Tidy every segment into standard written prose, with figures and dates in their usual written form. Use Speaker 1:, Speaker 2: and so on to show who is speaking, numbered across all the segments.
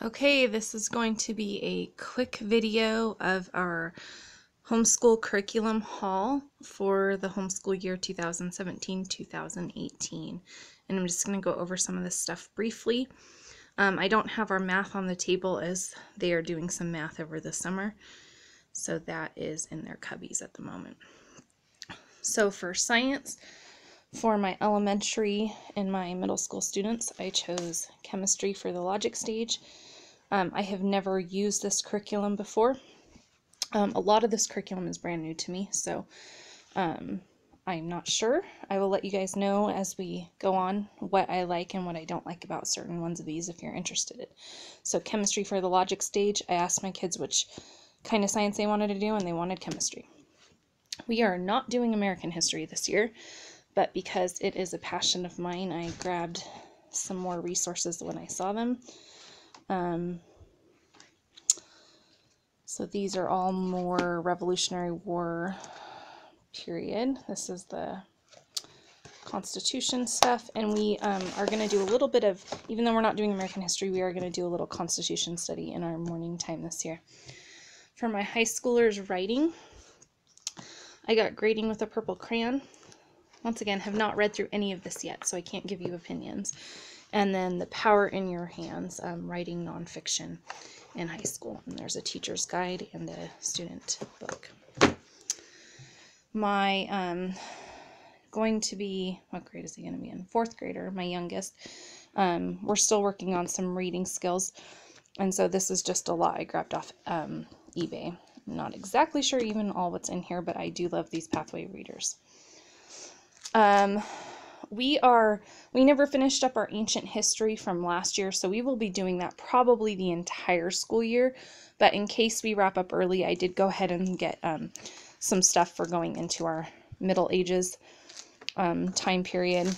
Speaker 1: Okay, this is going to be a quick video of our homeschool curriculum haul for the homeschool year 2017-2018. And I'm just going to go over some of this stuff briefly. I don't have our math on the table as they are doing some math over the summer. So that is in their cubbies at the moment. So for science, for my elementary and my middle school students, I chose chemistry for the logic stage. I have never used this curriculum before. A lot of this curriculum is brand new to me, so I'm not sure. I will let you guys know as we go on what I like and what I don't like about certain ones of these if you're interested. So chemistry for the logic stage, I asked my kids which kind of science they wanted to do, and they wanted chemistry. We are not doing American history this year, but because it is a passion of mine, I grabbed some more resources when I saw them. So these are all more Revolutionary War period. This is the Constitution stuff, and we are going to do a little bit of, even though we're not doing American history, we are going to do a little Constitution study in our morning time this year. For my high schoolers writing, I got grading with a purple crayon. Once again, have not read through any of this yet, so I can't give you opinions. And then the Power in Your Hands, writing nonfiction in high school. And there's a teacher's guide and a student book. My going to be, what grade is he going to be in? Fourth grader, my youngest. We're still working on some reading skills. And so this is just a lot I grabbed off eBay. I'm not exactly sure even all what's in here, but I do love these pathway readers. We never finished up our ancient history from last year, so we will be doing that probably the entire school year, but in case we wrap up early, I did go ahead and get some stuff for going into our Middle Ages time period.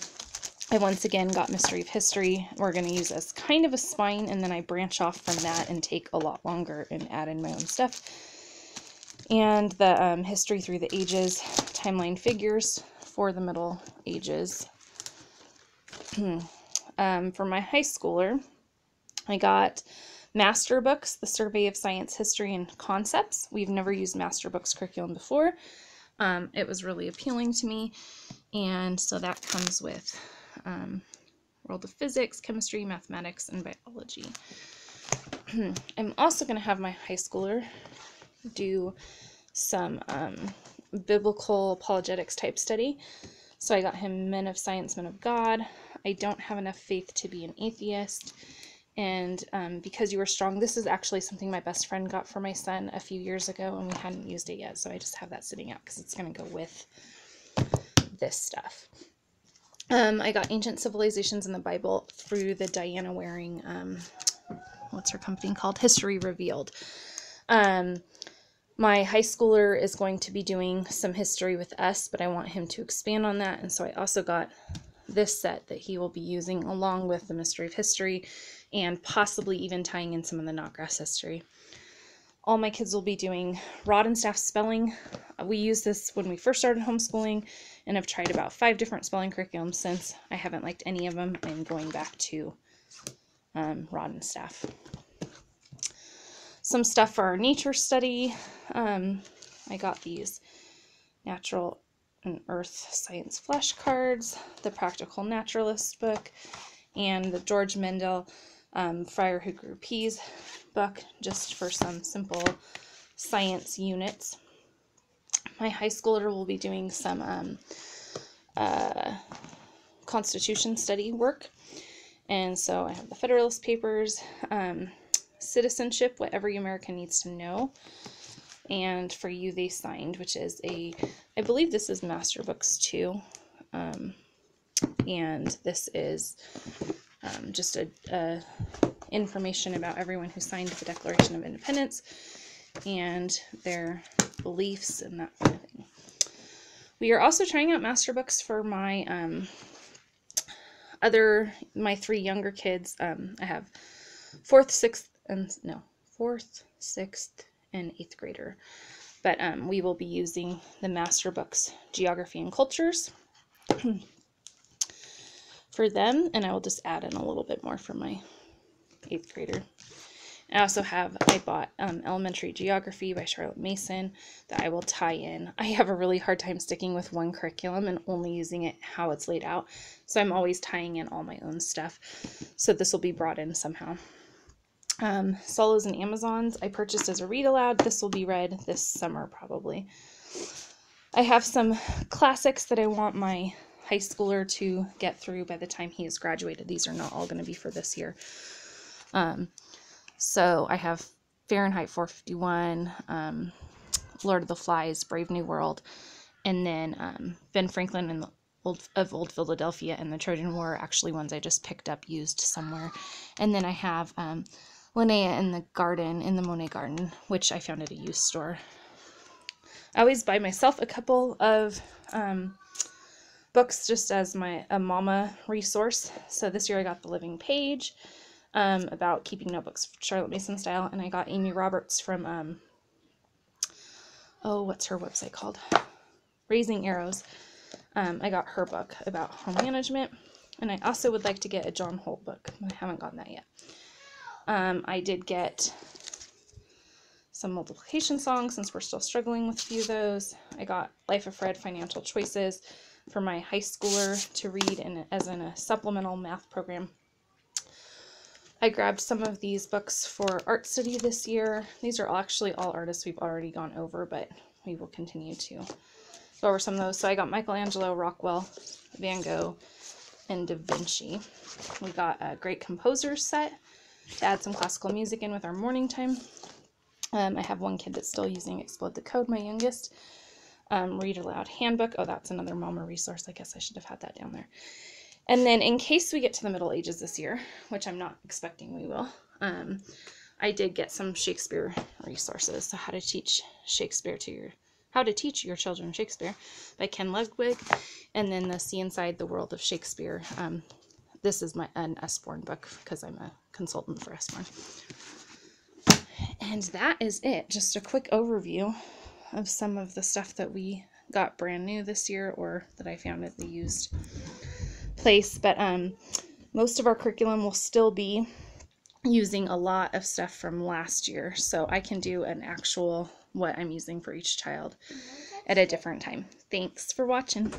Speaker 1: I once again got Mystery of History. We're going to use as kind of a spine, and then I branch off from that and take a lot longer and add in my own stuff. And the History Through the Ages timeline figures for the Middle Ages. For my high schooler, I got master books, the Survey of Science, History, and Concepts. We've never used master books curriculum before. It was really appealing to me, and so that comes with World of Physics, Chemistry, Mathematics, and Biology. I'm also going to have my high schooler do some biblical apologetics type study. So I got him Men of Science, Men of God. I don't have enough faith to be an atheist. And Because You Are Strong, this is actually something my best friend got for my son a few years ago, and we hadn't used it yet. So I just have that sitting out because it's going to go with this stuff. I got Ancient Civilizations in the Bible through the Diana Waring, what's her company called? History Revealed. My high schooler is going to be doing some history with us, but I want him to expand on that, and so I also got this set that he will be using along with the Mystery of History and possibly even tying in some of the Knotgrass history. All my kids will be doing Rod and Staff spelling. We used this when we first started homeschooling, and I've tried about 5 different spelling curriculums since. I haven't liked any of them. I'm going back to Rod and Staff. Some stuff for our nature study. I got these Natural and Earth Science flashcards, the Practical Naturalist book, and the George Mendel Friar Who Grew Peas book, just for some simple science units. My high schooler will be doing some Constitution study work, and so I have the Federalist Papers, Citizenship, what every American needs to know, and For You They Signed, which is I believe this is master books too, and this is just a information about everyone who signed the Declaration of Independence and their beliefs and that kind of thing. We are also trying out master books for my my 3 younger kids. I have 4th, 6th, and 8th grader. But we will be using the master books, Geography and Cultures, for them, and I will just add in a little bit more for my 8th grader. I bought Elementary Geography by Charlotte Mason that I will tie in. I have a really hard time sticking with one curriculum and only using it how it's laid out. So I'm always tying in all my own stuff. So this will be brought in somehow. Solos and Amazons I purchased as a read aloud. This will be read this summer probably. I have some classics that I want my high schooler to get through by the time he has graduated. These are not all going to be for this year. So I have Fahrenheit 451, Lord of the Flies, Brave New World, and then Ben Franklin and Old Philadelphia and the Trojan War are actually ones I just picked up used somewhere. And then I have Linnea in the Monet Garden, which I found at a used store. I always buy myself a couple of books just as a mama resource. So this year I got The Living Page, about keeping notebooks Charlotte Mason style, and I got Amy Roberts from what's her website called? Raising Arrows. I got her book about home management, and I also would like to get a John Holt book. I haven't gotten that yet. I did get some multiplication songs since we're still struggling with a few of those. I got Life of Fred Financial Choices for my high schooler to read as in a supplemental math program. I grabbed some of these books for art study this year. These are actually all artists we've already gone over, but we will continue to go over some of those. So I got Michelangelo, Rockwell, Van Gogh, and Da Vinci. We got a Great Composers set to add some classical music in with our morning time. I have one kid that's still using Explode the Code, my youngest. Read Aloud Handbook. Oh, that's another mama resource. I guess I should have had that down there. And then in case we get to the Middle Ages this year, which I'm not expecting we will, I did get some Shakespeare resources. So how to teach your children Shakespeare by Ken Ludwig, and then the See Inside the World of Shakespeare. This is an Usborne book because I'm a consultant for Usborne. And that is it. Just a quick overview of some of the stuff that we got brand new this year or that I found at the used place. But most of our curriculum will still be using a lot of stuff from last year, so I can do an actual what I'm using for each child at a different time. Thanks for watching.